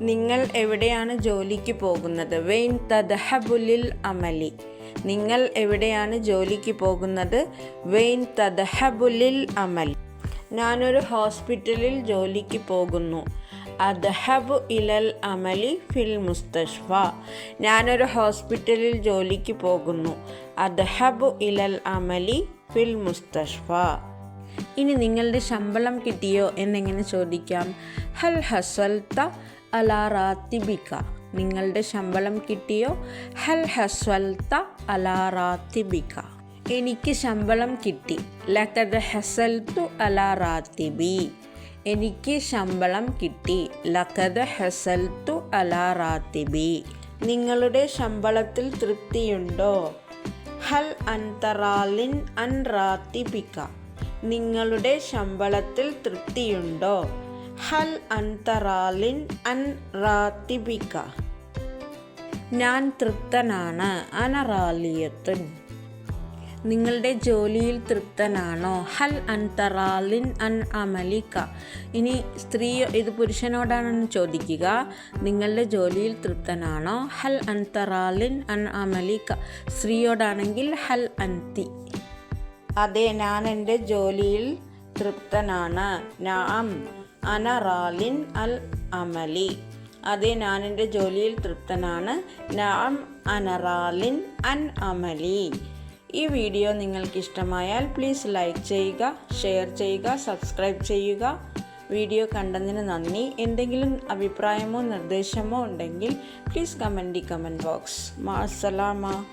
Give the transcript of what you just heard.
നിങ്ങൾ എവിടെയാണ് ജോലിക്ക് പോകുന്നത്? വെയിൻ തദ്ഹബുലിൽ അമലി. നിങ്ങൾ എവിടെയാണ് ജോലിക്ക് പോകുന്നത്? വെയിൻ തദ്ഹബുലിൽ അമലി. ഞാനൊരു ഹോസ്പിറ്റലിൽ ജോലിക്ക് പോകുന്നു. അദ്ഹബു ഇലൽ അമലി ഫിൽ മുസ്തഷ്ഫ. ഞാനൊരു ഹോസ്പിറ്റലിൽ ജോലിക്ക് പോകുന്നു. അദ്ഹബു ഇലൽ അമലി ഫിൽ മുസ്തഷ്ഫ. ഇനി നിങ്ങളുടെ ശമ്പളം കിട്ടിയോ എന്നെങ്ങനെ ചോദിക്കാം? ഹൽ ഹസ്വൽത അലാ റാത്തിബിക. നിങ്ങളുടെ ശമ്പളം കിട്ടിയോ? ഹൽ ഹസ്വൽത അലാ റാത്തിബിക. എനിക്ക് ശമ്പളം കിട്ടി. ലഖദ് ഹസൽതു അലാ റാത്തിബി. എനിക്ക് ശമ്പളം കിട്ടി. ലഖദ് ഹസൽതു അലാ റാത്തിബി. നിങ്ങളുടെ ശമ്പളത്തിൽ തൃപ്തിയുണ്ടോ? ഹൽ അൻതറാലിൻ അൻ റാത്തിബിക. നിങ്ങളുടെ ശമ്പളത്തിൽ തൃപ്തിയുണ്ടോ? ഹൽ അൻതറാലിൻ അൻ റാത്തിബിക. ഞാൻ തൃപ്തനാണ്. അനറാലിയത്തുൻ. നിങ്ങളുടെ ജോലിയിൽ തൃപ്തനാണോ? ഹൽ അൻതറാലിൻ അൻ അമലിക. ഇനി ഇത് പുരുഷനോടാണെന്ന് ചോദിക്കുക. നിങ്ങളുടെ ജോലിയിൽ തൃപ്തനാണോ? ഹൽ അൻതറാലിൻ അൻ അമലിക. സ്ത്രീയോടാണെങ്കിൽ ഹൽ അൻതി. അതെ, ഞാൻ എൻ്റെ ജോലിയിൽ തൃപ്തനാണ്. നാം അനറാലിൻ അൽ അമലി. അതെ, ഞാൻ എൻ്റെ ജോലിയിൽ തൃപ്തനാണ്. നാം അനറാലിൻ അൻ അമലി. ഈ വീഡിയോ നിങ്ങൾക്ക് ഇഷ്ടമായാൽ പ്ലീസ് ലൈക്ക് ചെയ്യുക, ഷെയർ ചെയ്യുക, സബ്സ്ക്രൈബ് ചെയ്യുക. വീഡിയോ കണ്ടതിന് നന്ദി. എന്തെങ്കിലും അഭിപ്രായമോ നിർദ്ദേശമോ ഉണ്ടെങ്കിൽ പ്ലീസ് കമൻറ്റ് ബോക്സ്. മാ അസ്സലാമ.